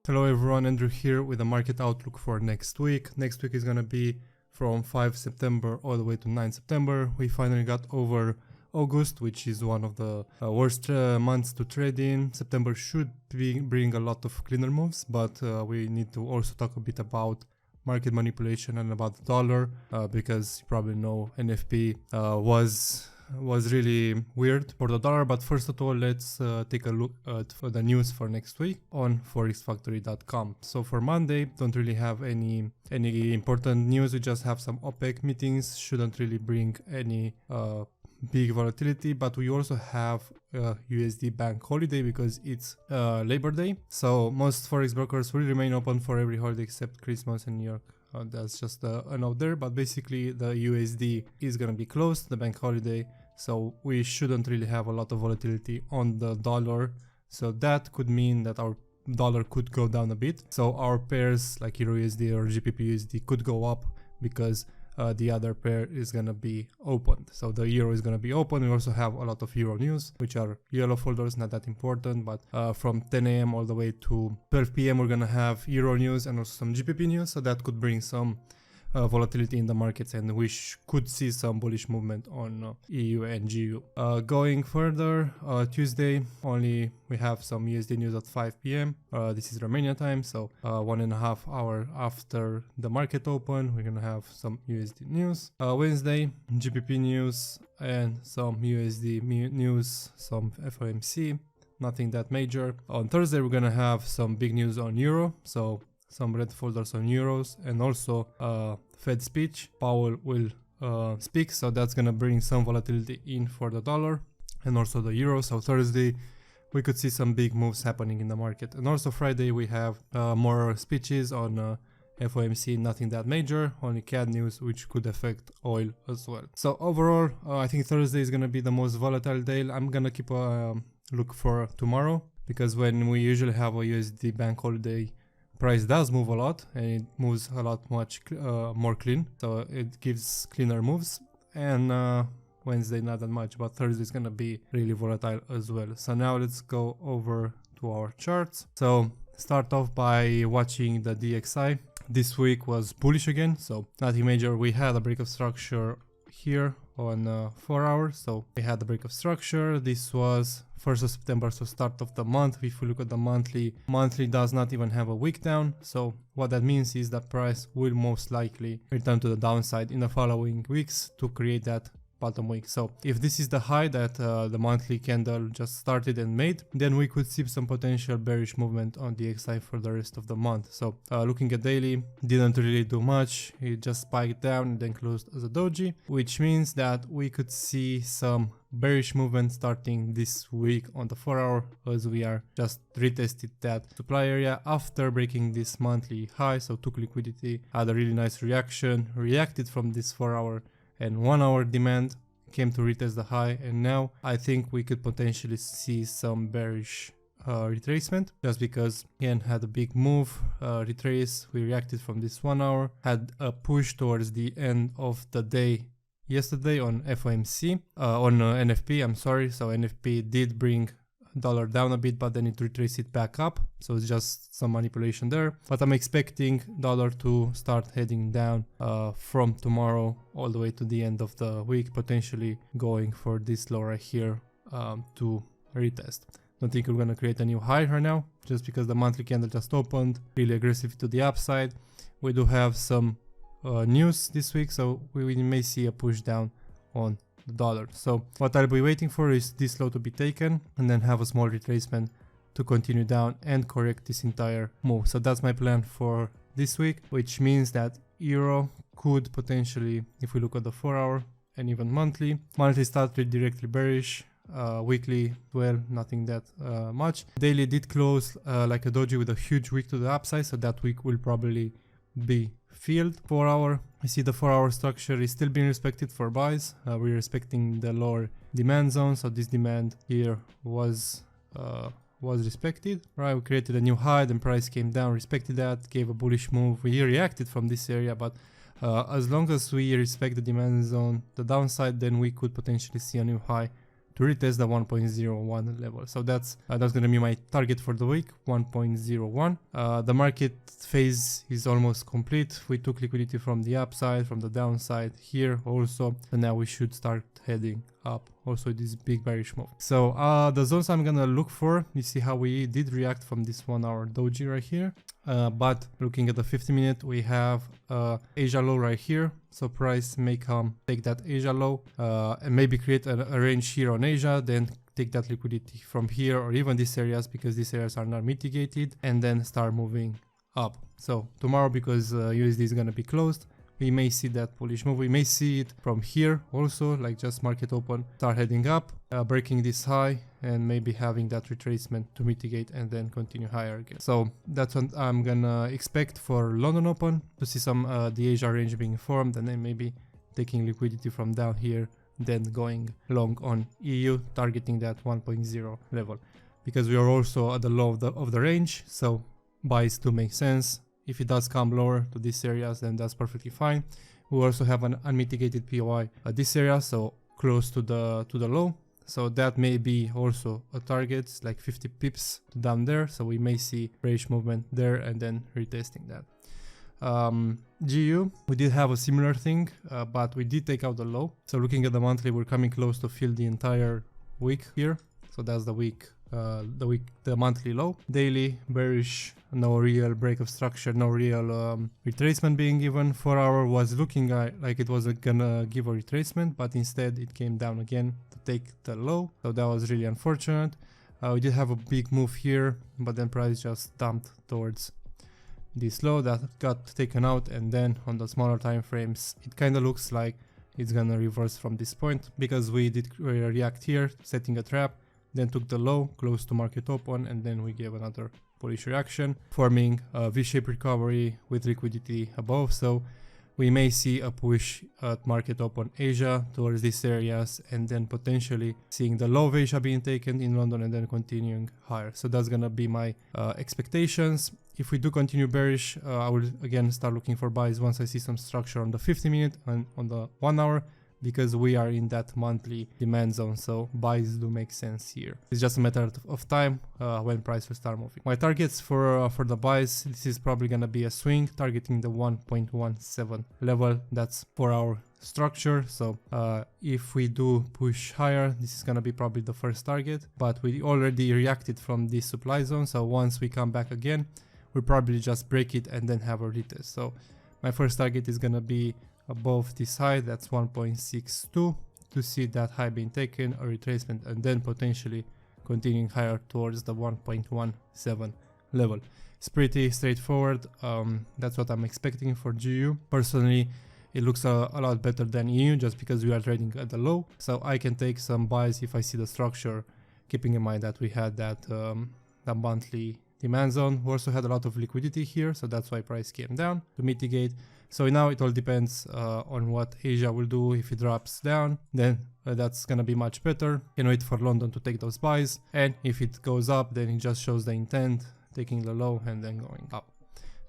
Hello everyone, Andrew here with a market outlook for next week. Next week is going to be from 5 September all the way to 9 September. We finally got over August, which is one of the worst months to trade in. September should bring a lot of cleaner moves, but we need to also talk a bit about market manipulation and about the dollar because you probably know NFP was really weird for the dollar. But first of all, let's take a look at the news for next week on forexfactory.com. So for Monday, don't really have any important news. We just have some OPEC meetings, shouldn't really bring any big volatility, but we also have USD bank holiday because it's Labor Day. So most forex brokers will remain open for every holiday except Christmas and New York. That's just a note there, but basically the USD is going to be closed, the bank holiday, so we shouldn't really have a lot of volatility on the dollar. So that could mean that our dollar could go down a bit. So our pairs like Euro USD or GBP USD could go up because the other pair is going to be opened. So the euro is going to be open. We also have a lot of euro news, which are yellow folders, not that important, but from 10 a.m. all the way to 12 p.m. we're going to have euro news and also some GBP news. So that could bring some volatility in the markets, and we could see some bullish movement on EU and GU. Going further, Tuesday only we have some USD news at 5 p.m. This is Romania time, so 1.5 hours after the market open, we're gonna have some USD news. Wednesday, GBP news and some USD news, some FOMC. Nothing that major. On Thursday, we're gonna have some big news on euro, so some red folders on euros, and also Fed speech. Powell will speak, so that's gonna bring some volatility in for the dollar and also the euro. So Thursday we could see some big moves happening in the market, and also Friday we have more speeches on FOMC. Nothing that major, only CAD news which could affect oil as well. So overall, I think Thursday is gonna be the most volatile day. I'm gonna keep a look for tomorrow, because when we usually have a USD bank holiday, price does move a lot, and it moves a lot much more clean, so it gives cleaner moves. And Wednesday not that much, but Thursday is gonna be really volatile as well. So now let's go over to our charts. So start off by watching the DXY. This week was bullish again, so nothing major. We had a break of structure here on 4 hours, so we had the break of structure. This was 1st of September, so start of the month. If we look at the monthly does not even have a wick down, so what that means is that price will most likely return to the downside in the following weeks to create that bottom wick. So if this is the high that the monthly candle just started and made, then we could see some potential bearish movement on the DXY for the rest of the month. So looking at daily, didn't really do much. It just spiked down and then closed as a doji, which means that we could see some bearish movement starting this week on the 4 hour, as we are just retested that supply area after breaking this monthly high. So took liquidity, had a really nice reaction, reacted from this 4 hour and 1 hour demand, came to retest the high, and now I think we could potentially see some bearish retracement, just because again had a big move, retrace. We reacted from this 1 hour, had a push towards the end of the day yesterday on FOMC, on NFP, I'm sorry. So NFP did bring dollar down a bit, but then it retraced it back up, so it's just some manipulation there. But I'm expecting dollar to start heading down from tomorrow all the way to the end of the week, potentially going for this low right here to retest. Don't think we're gonna create a new high right now, just because the monthly candle just opened really aggressive to the upside. We do have some news this week, so we may see a push down on the dollar. So what I'll be waiting for is this low to be taken and then have a small retracement to continue down and correct this entire move. So that's my plan for this week, which means that euro could potentially, if we look at the 4 hour and even monthly started directly bearish, weekly, well, nothing that much. Daily did close like a doji with a huge wick to the upside, so that week will probably be filled. 4 hour, I see the 4 hour structure is still being respected for buys. We're respecting the lower demand zone, so this demand here was respected, right? We created a new high, then price came down, respected that, gave a bullish move. We reacted from this area, but as long as we respect the demand zone, the downside, then we could potentially see a new high to retest the 1.01 level. So that's gonna be my target for the week, 1.01. The market phase is almost complete. We took liquidity from the upside, from the downside here also, and now we should start heading up also this big bearish move. So the zones I'm gonna look for, you see how we did react from this 1 hour doji right here, but looking at the 50-minute, we have Asia low right here. So price may come take that Asia low and maybe create a range here on Asia, then take that liquidity from here or even these areas, because these areas are not mitigated, and then start moving up. So tomorrow, because USD is gonna be closed, we may see that bullish move. We may see it from here also, like just market open, start heading up, breaking this high, and maybe having that retracement to mitigate and then continue higher again. So that's what I'm gonna expect for London Open, to see some the Asia range being formed, and then maybe taking liquidity from down here, then going long on EU, targeting that 1.0 level, because we are also at the low of the range, so buys do make sense. If it does come lower to these areas, then that's perfectly fine. We also have an unmitigated POI at this area, so close to the low. So that may be also a target, like 50 pips down there. So we may see bearish movement there and then retesting that. GU, we did have a similar thing, but we did take out the low. So looking at the monthly, we're coming close to fill the entire week here. So that's the week. The monthly low. Daily bearish, no real break of structure, no real retracement being given. 4 hour was looking like it was gonna give a retracement, but instead it came down again to take the low, so that was really unfortunate. We did have a big move here, but then price just dumped towards this low that got taken out, and then on the smaller time frames it kind of looks like it's gonna reverse from this point, because we did react here, setting a trap, then took the low close to market open, and then we gave another bullish reaction, forming a V-shaped recovery with liquidity above. So we may see a push at market open Asia towards these areas, and then potentially seeing the low of Asia being taken in London and then continuing higher. So that's gonna be my expectations. If we do continue bearish, I will again start looking for buys once I see some structure on the 50-minute and on the 1 hour, because we are in that monthly demand zone, so buys do make sense here. It's just a matter of time when price will start moving. My targets for the buys, this is probably gonna be a swing targeting the 1.17 level. That's 4 hour structure. So if we do push higher, this is gonna be probably the first target, but we already reacted from this supply zone. So once we come back again, we'll probably just break it and then have a retest. So my first target is gonna be above this high, that's 1.62, to see that high being taken, a retracement, and then potentially continuing higher towards the 1.17 level. It's pretty straightforward. That's what I'm expecting for GU. Personally, it looks a lot better than EU, just because we are trading at the low, so I can take some buys if I see the structure, keeping in mind that we had that monthly demand zone. We also had a lot of liquidity here, so that's why price came down to mitigate. So now it all depends on what Asia will do. If it drops down, then that's gonna be much better. Can wait for London to take those buys, and if it goes up, then it just shows the intent, taking the low and then going up.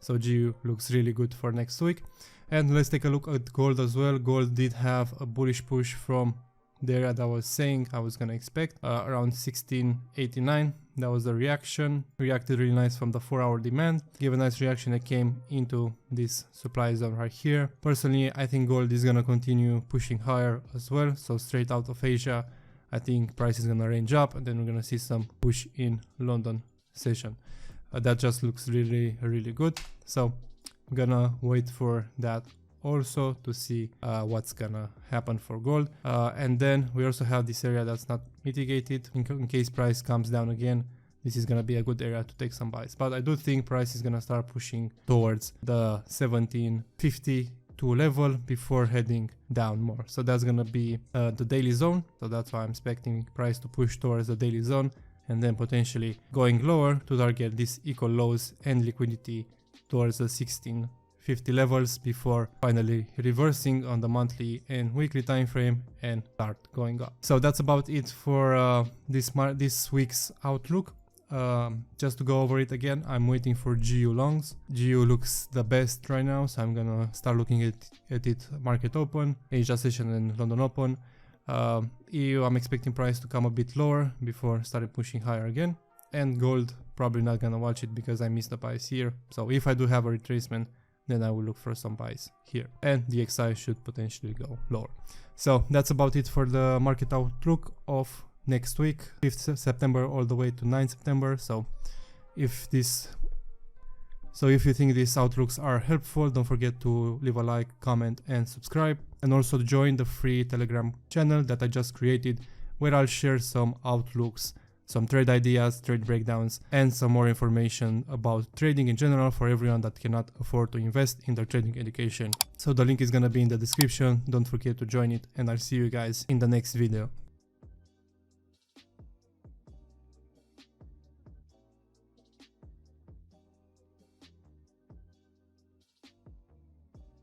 So GU looks really good for next week. And let's take a look at gold as well. Gold did have a bullish push from the area that I was saying I was gonna expect, around 1689. That was the reaction. Reacted really nice from the 4 hour demand. Gave a nice reaction that came into this supply zone right here. Personally, I think gold is gonna continue pushing higher as well. So straight out of Asia, I think price is gonna range up, and then we're gonna see some push in London session. That just looks really, really good. So I'm gonna wait for that also to see what's gonna happen for gold, and then we also have this area that's not mitigated. In case price comes down again, this is gonna be a good area to take some buys, but I do think price is gonna start pushing towards the 1752 level before heading down more. So that's gonna be the daily zone, so that's why I'm expecting price to push towards the daily zone, and then potentially going lower to target these equal lows and liquidity towards the 1650 levels before finally reversing on the monthly and weekly time frame and start going up. So that's about it for this week's outlook. Just to go over it again, I'm waiting for GU longs. GU looks the best right now, so I'm gonna start looking at it market open, Asia session and London open. EU, I'm expecting price to come a bit lower before starting pushing higher again. And gold, probably not gonna watch it because I missed the buys here. So if I do have a retracement, then I will look for some buys here. And DXY should potentially go lower. So that's about it for the market outlook of next week, 5th September all the way to 9th September. So if you think these outlooks are helpful, don't forget to leave a like, comment and subscribe. And also join the free Telegram channel that I just created, where I'll share some outlooks, some trade ideas, trade breakdowns, and some more information about trading in general for everyone that cannot afford to invest in their trading education. So the link is gonna be in the description. Don't forget to join it, and I'll see you guys in the next video.